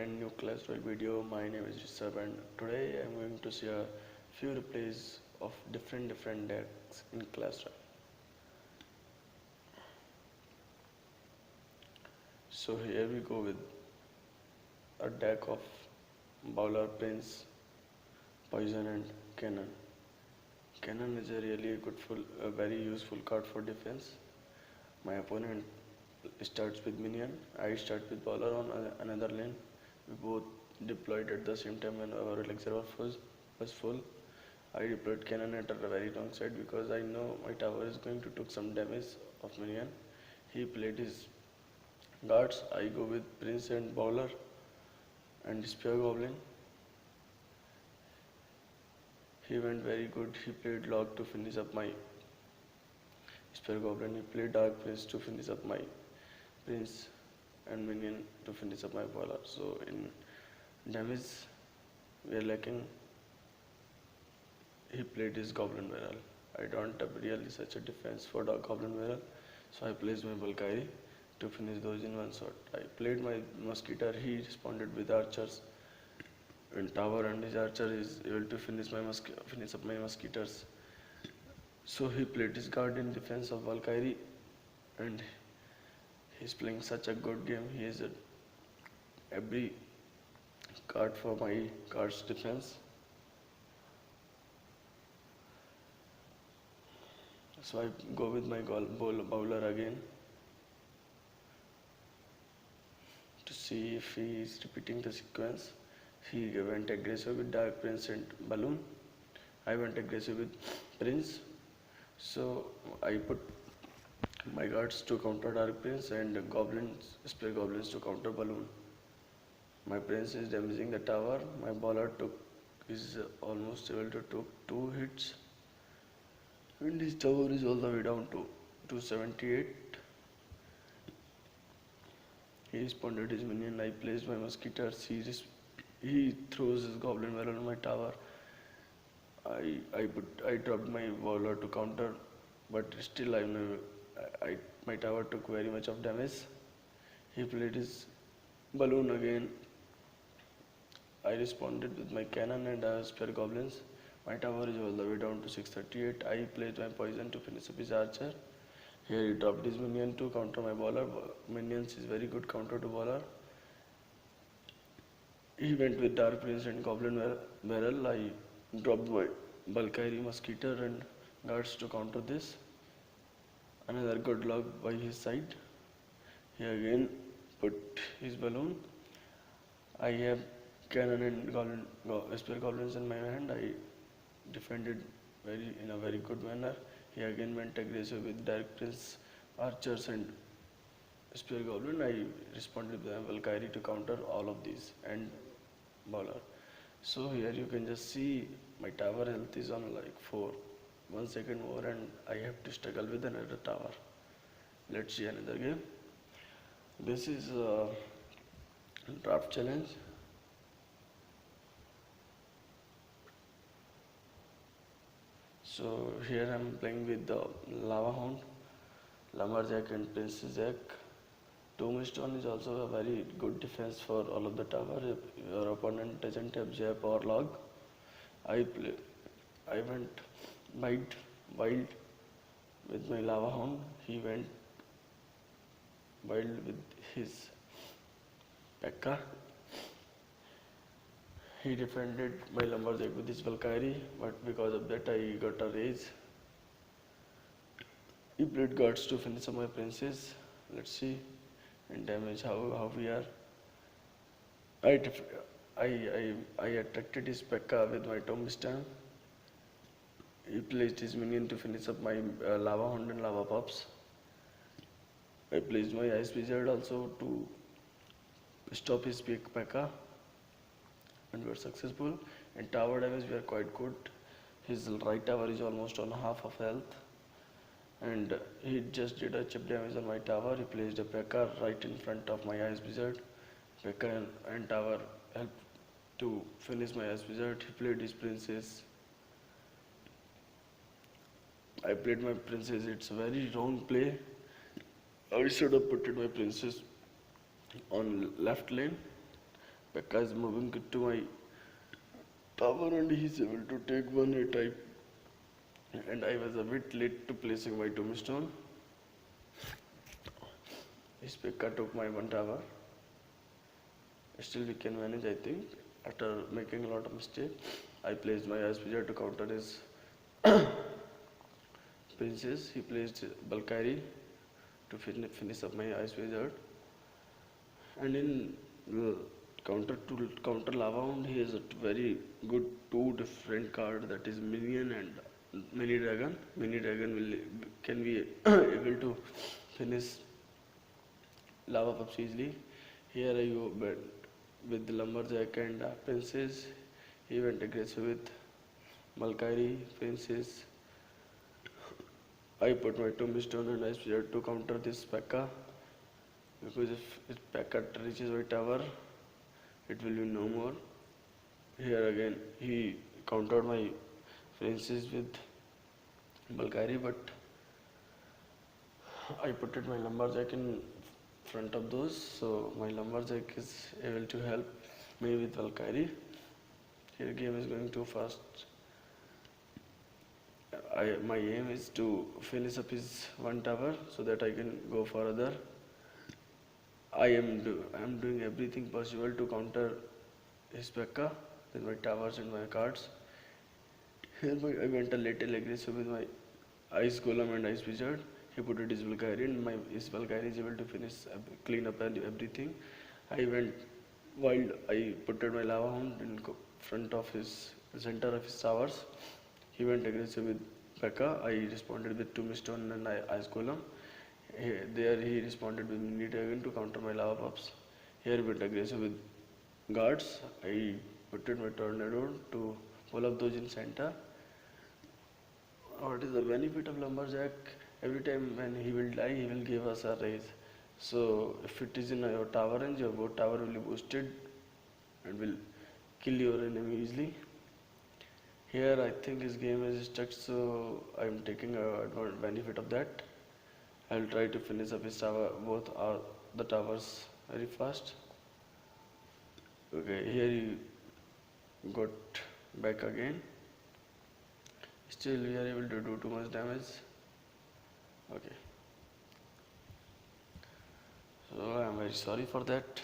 brand new Clash Royale video. My name is Rishabh and today I am going to share few replays of different decks in Clash Royale. So here we go with a deck of Bowler, Prince, Poison and Cannon. Cannon is a really a very useful card for defense. My opponent starts with minion, I start with Bowler on another lane. We both deployed at the same time when our elixir was full. I deployed cannon at a very long side because I know my tower is going to take some damage of minion. He played his guards. I go with Prince and Bowler and Spear Goblin. He went very good. He played Log to finish up my Spear Goblin. He played Dark Prince to finish up my Prince and minion to finish up my Bowler. So in damage we are lacking. He played his Goblin Barrel. I don't have really such a defense for the Goblin Barrel, so I placed my Valkyrie to finish those in one shot. I played my Musketeer. He responded with archers in tower, and his archer is able to finish up my Musketeers. So he played his guard in defense of Valkyrie, and he's playing such a good game. He is every card for my card's defense. So I go with my Bowler again to see if he is repeating the sequence. He went aggressive with Dark Prince and Balloon. I went aggressive with Prince. So I put my guards to counter Dark Prince and Spear Goblins to counter Balloon. My Prince is damaging the tower. My Bowler is almost able to take 2 hits. And his tower is all the way down to 278. He responded his minion. I placed my Musketeers. He throws his Goblin Barrel on my tower. I dropped my Bowler to counter, but still my tower took very much of damage. He played his Balloon again. I responded with my cannon and Spear Goblins. My tower is all the way down to 638. I played my Poison to finish up his archer. Here he dropped his minion to counter my Bowler. Minions is very good counter to Bowler. He went with Dark Prince and Goblin Barrel. I dropped my Valkyrie, Musketeer and guards to counter this. Another good log by his side. He again put his Balloon. I have cannon and Spear Goblins in my hand. I defended in a very good manner. He again went aggressive with Dark Prince, archers and Spear Goblin. I responded with Valkyrie to counter all of these and Bowler. So here you can just see my tower health is on like 1 second more and I have to struggle with another tower. Let's see another game. This is a draft challenge. So here I am playing with the Lava Hound, Lumberjack and Princess Jack. Tombstone is also a very good defense for all of the tower. If your opponent doesn't have Jap or Log, I went wild with my Lava Hound. He went wild with his P.E.K.K.A. He defended my Lumberjack with his Valkyrie, but because of that I got a raise. He played guards to finish up my Princess. Let's see in damage how we are. I attracted his P.E.K.K.A. with my Tombstone. He placed his minion to finish up my Lava Hound and Lava Pups. I placed my Ice Wizard also to stop his P.E.K.K.A. and we are successful. In tower damage we are quite good. His right tower is almost on half of health and he just did a chip damage on my tower. He placed a P.E.K.K.A. right in front of my Ice Wizard. P.E.K.K.A. and tower helped to finish my Ice Wizard. He played his Princess. I played my Princess. It's a very wrong play. I should have put my Princess on left lane. Pekka is moving to my tower and he's able to take one hit. And I was a bit late to placing my tombstone. His Pekka took my one tower. Still we can manage, I think. After making a lot of mistake, I placed my ice wizard to counter his princess. He placed Balkari to finish up my ice wizard. And in the counter lava hound, he has a very good two different card, that is minion and mini dragon. Mini dragon can be able to finish lava pups easily. Here I go with the lumberjack and princess. He went aggressive with Malkari princess. I put my tombstone and ice wizard to counter this Pekka, because if Pekka reaches my tower, it will be no more. Here again he countered my princess with Balkari, but I put my lumberjack in front of those, so my lumberjack is able to help me with Valkyrie. Here game is going too fast. My aim is to finish up his one tower so that I can go for other. I am doing everything possible to counter his Pekka with my towers and my cards. Here I went a little aggressive with my ice golem and ice wizard. He put it his Valkyrie and his Valkyrie is able to finish, clean up everything. I went wild. I put my lava hound in front of his center of his towers. He went aggressive with Pekka. I responded with tombstone and ice golem. There he responded with mini dragon to counter my lava pups. Here he went aggressive with guards. I put my tornado to pull up those in center. What is the benefit of lumberjack? Every time when he will die, he will give us a raise. So if it is in your tower range, your tower will be boosted and will kill your enemy easily. Here I think his game is stuck, so I am taking a benefit of that. I will try to finish up his tower, both are the towers very fast. Okay, here he got back again. Still we are able to do too much damage. Okay, so I am very sorry for that.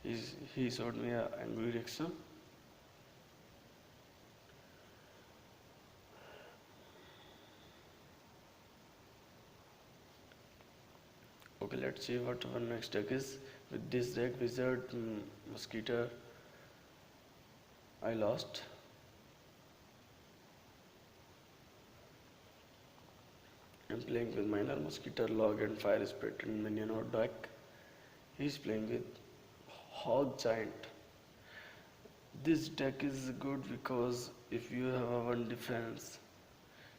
He showed me an angry reaction. Okay, let's see what our next deck is. With this deck, wizard, mosquito, I lost. I'm playing with minor mosquito, log and fire spirit and minion or deck. He's playing with hog giant. This deck is good because if you have a one defense,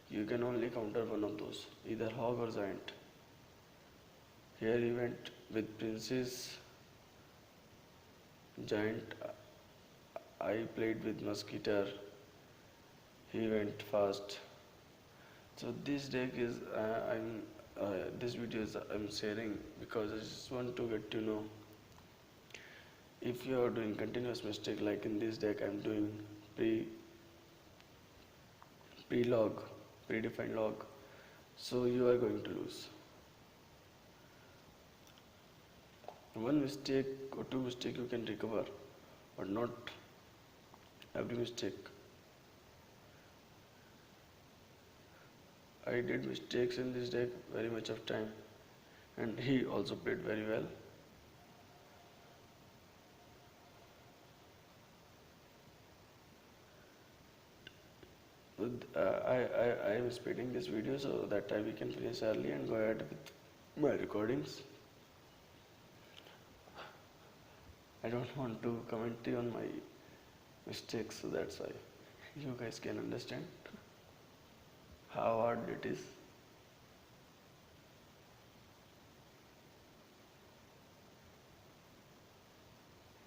you can only counter one of those, either hog or giant. Here he went with princess, giant. I played with mosquito. He went fast. So this deck is this video is I'm sharing because I just want to get to know if you are doing continuous mistake, like in this deck I'm doing pre-log, predefined log, so you are going to lose. One mistake or two mistake you can recover, but not every mistake. I did mistakes in this deck very much of time, and he also played very well. I am speeding this video so that we can finish early and go ahead with my recordings. I don't want to comment on my mistakes, so that's why you guys can understand how hard it is.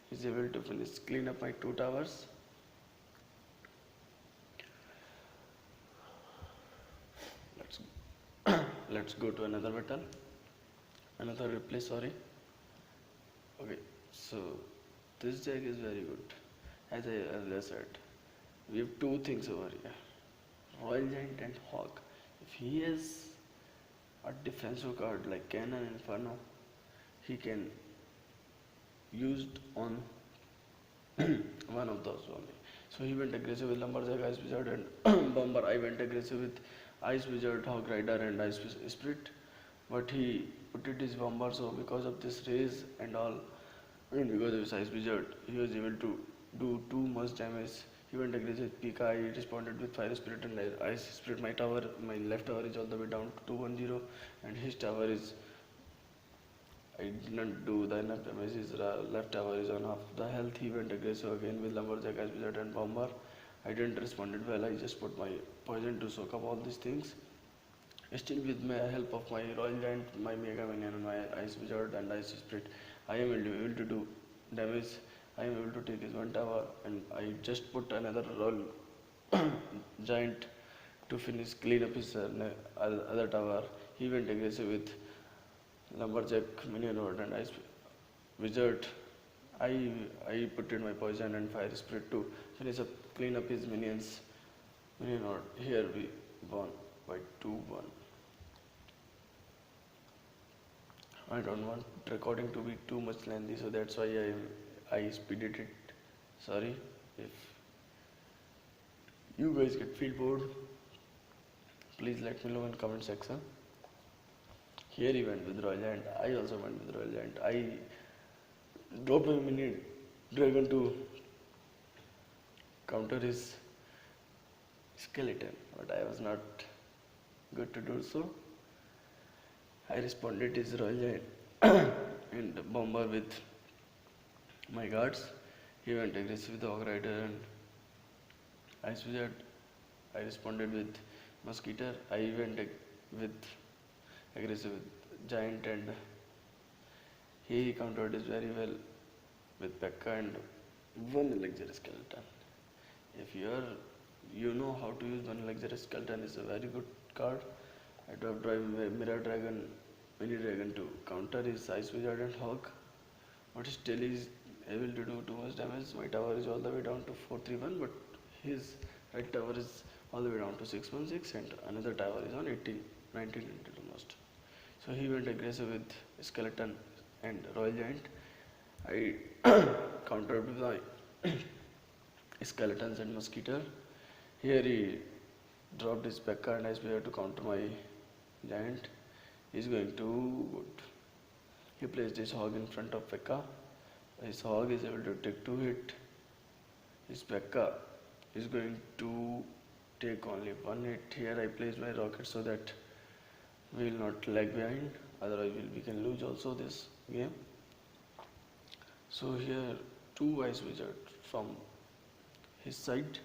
He's able to clean up my two towers. Let's go to another battle, another replay. Sorry. Okay, So this deck is very good. As I earlier said, we have two things over here: Royal Giant and Hawk. If he has a defensive card like Cannon Inferno, he can used on one of those only. So he went aggressive with Lumberjack, Ice Wizard, and Bomber. I went aggressive with Ice Wizard, Hawk Rider, and Ice Spirit. But he put it his Bomber, so because of this raise and all, and because of his Ice Wizard, he was able to do too much damage. He went aggressive with Pika. I responded with Fire Spirit and Ice Spirit. My tower, my left tower is all the way down to 210, and his tower is, I did not do the enough damage. His left tower is on half the health. He went aggressive again with Lumberjack, Ice Wizard, and Bomber. I didn't respond well. I just put my poison to soak up all these things. Still, with my help of my Royal Giant, my Mega Minion, and my Ice Wizard and Ice Spirit, I am able to do damage. I am able to take his one tower, and I just put another Royal Giant to finish clean up his other tower. He went aggressive with Lumberjack, Minion Lord, and Ice Wizard. I put in my poison and Fire Spirit to finish up, clean up his minions. Minion Lord. Here we won by 2-1. I don't want recording to be too much lengthy, so that's why I speeded it. Sorry if you guys feel bored. Please let me know in comment section. Here he went with Royal Giant. I also went with Royal Giant. I dropped my mini dragon to counter his skeleton, but I was not good to do so. I responded his Royal Giant and Bomber with my guards. He went aggressive with the Hog Rider and Ice Wizard. I responded with Mosquito. I went with aggressive with Giant, and he countered it very well with Pekka and one luxury skeleton. If you know how to use one luxury skeleton, is a very good card. I dropped Mirror Dragon, Mini Dragon to counter his Ice Wizard and Hawk, but still he's able to do too much damage. My tower is all the way down to 431, but his right tower is all the way down to 616, and another tower is on 18, 1900 almost. So he went aggressive with Skeleton and Royal Giant. I countered with my Skeletons and Mosquito. Here he dropped his Pekka and Ice Bear to counter my Giant. He's going too good. He placed his Hog in front of Pekka. His Hog is able to take 2 hit. His Pekka is going to take only 1 hit. Here I placed my rocket so that we will not lag behind, otherwise we can lose also this game. So here 2 Ice Wizard from his side.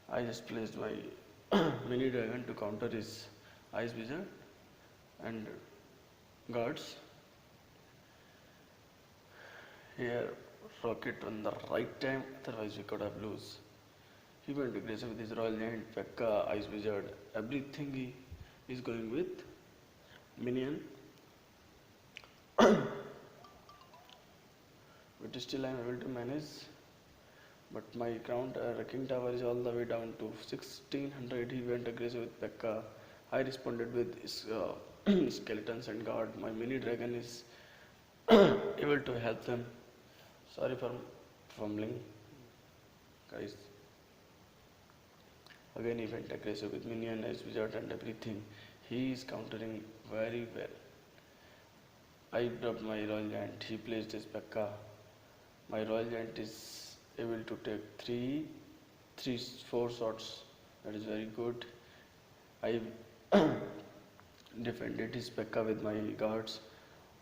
I just placed my mini dragon to counter his Ice Wizard and guards. Here rocket on the right time, otherwise we could have lose. He went aggressive with his Royal Giant, Pekka, Ice Wizard, everything he is going with minion. But still I am able to manage. But my crown King Tower is all the way down to 1600. He went aggressive with Pekka. I responded with his, skeletons and guard. My mini dragon is able to help them. Sorry for fumbling, guys. Again he went aggressive with minion, Ice Wizard and everything. He is countering very well. I dropped my Royal Giant. He placed his Pekka. My Royal Giant is able to take 4 shots. That is very good. I defended his Pekka with my guards.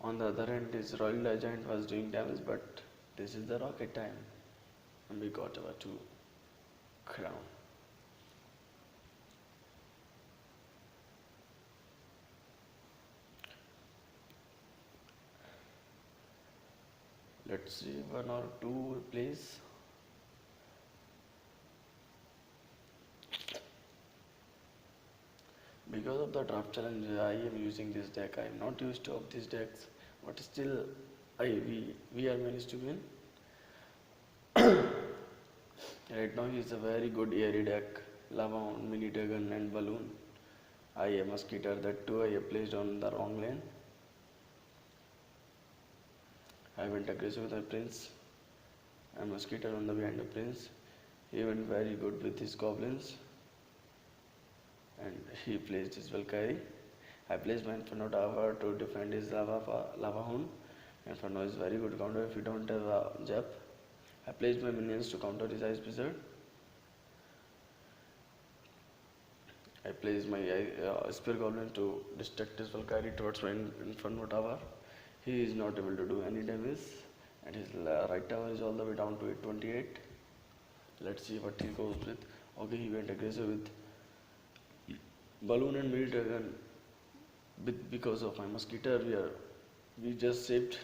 On the other hand, his Royal Giant was doing damage, but this is the rocket time, and we got our 2 crown. Let's see 1 or 2 plays. Because of the draft challenge, I am using this deck. I am not used to of these decks, but still we are managed to win. Right now he is a very good airy deck, lava on mini dragon and balloon. I am a mosquito that too I have placed on the wrong lane. I went aggressive with my prince. I am a mosquito on the behind the prince. He went very good with his goblins and he placed his Valkyrie. I placed my Inferno Tower to defend his lava hound. Inferno is very good counter if you don't have a Jap. I placed my minions to counter his Ice Wizard. I placed my Spear Goblin to distract his Valkyrie towards my Inferno Tower. He is not able to do any damage and his right tower is all the way down to 828. Let's see what he goes with. Okay, he went aggressive with balloon and mini dragon. Because of my mosquito, we just saved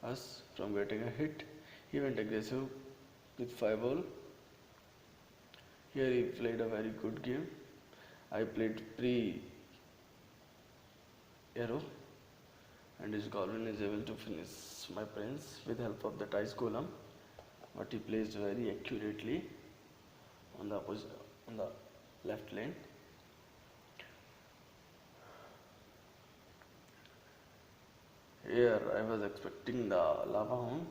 us from getting a hit. He went aggressive with fireball. Here he played a very good game. I played pre-arrow and his goblin is able to finish my prince with help of the ice golem, but he placed very accurately on the left lane. Here I was expecting the lava hound,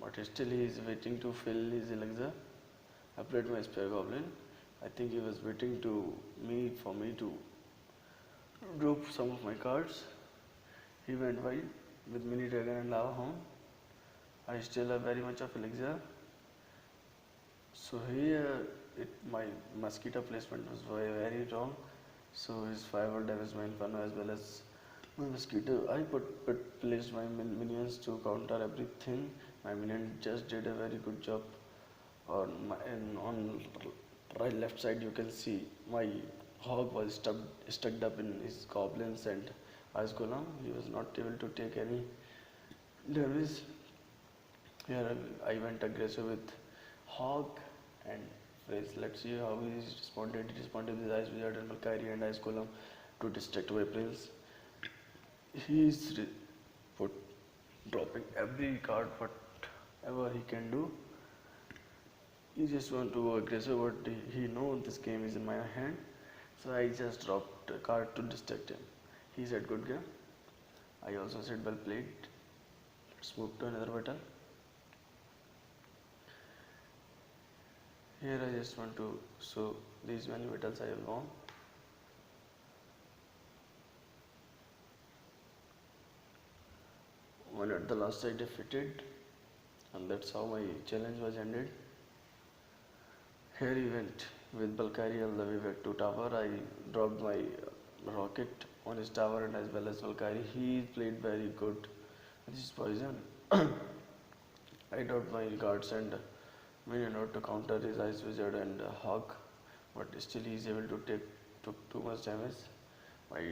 but still he is waiting to fill his elixir. I played my spear goblin. I think he was waiting for me to drop some of my cards. He went wide with mini dragon and lava hound. I still have very much of elixir. So here my mosquito placement was very wrong. So his fireball damaged my inferno as well as my mosquito. I placed my minions to counter everything. My minion just did a very good job. On right left side you can see my hog was stuck up in his goblins and ice golem. He was not able to take any damage. Here I went aggressive with hog and phrase. Let's see how he responded. He responded with ice wizard and Valkyrie and ice golem to distract my prince. He is dropping every card whatever he can do. He just want to go aggressive, but he knows this game is in my hand. So I just dropped a card to distract him. He said good game. I also said well played. Let's move to another battle. Here I just want to show these many battles I have won. One at the last I defeated, and that's how my challenge was ended. Here he went with Valkyrie all the way back to tower. I dropped my rocket on his tower and as well as Valkyrie. He played very good. This is poison. I dropped my guards and minion out to counter his ice wizard and hog, but still he is able to took too much damage. My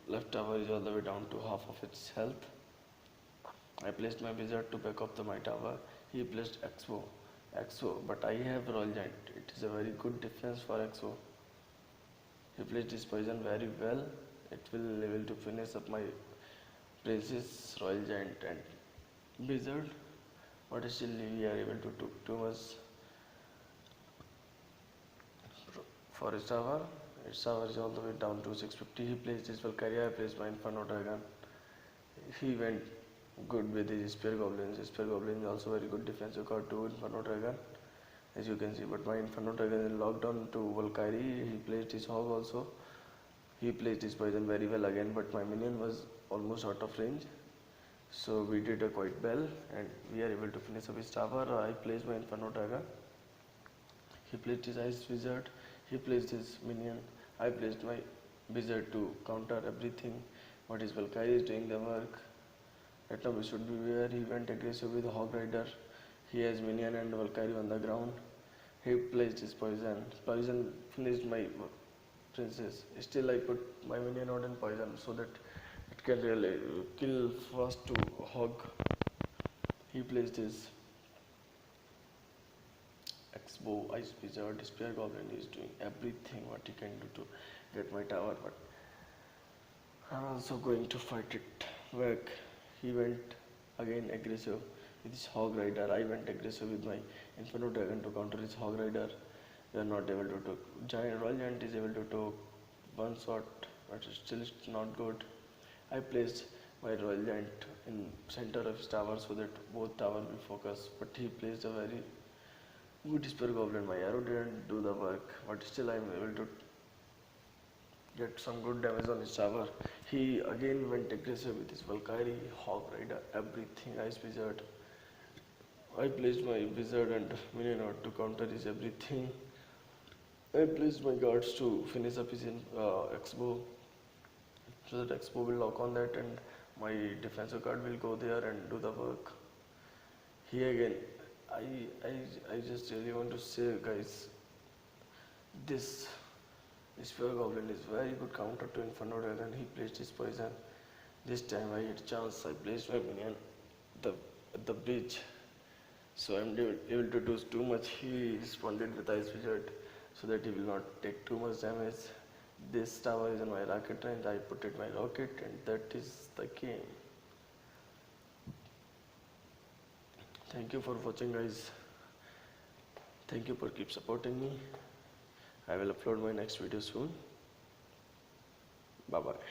left tower is all the way down to half of its health. I placed my wizard to back up my tower. He placed Expo, but I have Royal Giant. It is a very good defense for Expo. He placed his poison very well. It will able to finish up my princes, Royal Giant and wizard, but still we are able to took too much for his tower. His tower is all the way down to 650. He placed his Valkyrie. I placed my Inferno Dragon. He went good with his Spear Goblins. His Spear Goblin is also very good defensive card to Inferno Dragon, as you can see. But my Inferno Dragon is locked on to Valkyrie. He placed his Hog also. He placed his poison very well again, but my minion was almost out of range. So we did a quite well, and we are able to finish up his tower. I placed my Inferno Dragon. He placed his Ice Wizard. He placed his minion. I placed my wizard to counter everything. What his Valkyrie is doing the work. Right now we should be where he went aggressive with Hog Rider. He has minion and Valkyrie on the ground. He placed his poison. Poison finished my princess. Still I put my minion out in poison so that it can really kill fast to Hog. He placed his X-Bow, Ice Wizard, Spear Goblin is doing everything what he can do to get my tower, but I'm also going to fight it back. He went Again aggressive with his Hog Rider. I went aggressive with my Inferno Dragon to counter his Hog Rider. We are not able to took. Royal Giant is able to took one shot, but still it's not good. I placed my Royal Giant in center of his tower so that both tower will focus, but he placed a very good Spear Goblin. My arrow didn't do the work, but still I am able to get some good damage on his tower. He again went aggressive with his Valkyrie, Hog Rider, everything, Ice Wizard. I placed my Wizard and Minion out to counter his everything. I placed my guards to finish up his X-Bow, so that X-Bow will lock on that and my defensive card will go there and do the work. Here again, I, I just really want to say, guys, this Spear Goblin is very good counter to Inferno Dragon. He placed his poison. This time I had a chance. I placed my minion at the bridge, so I'm able to do too much. He responded with Ice Wizard, so that he will not take too much damage. This tower is in my rocket range. I put it my rocket, and that is the game. Thank you for watching, guys. Thank you for keep supporting me. I will upload my next video soon. Bye bye.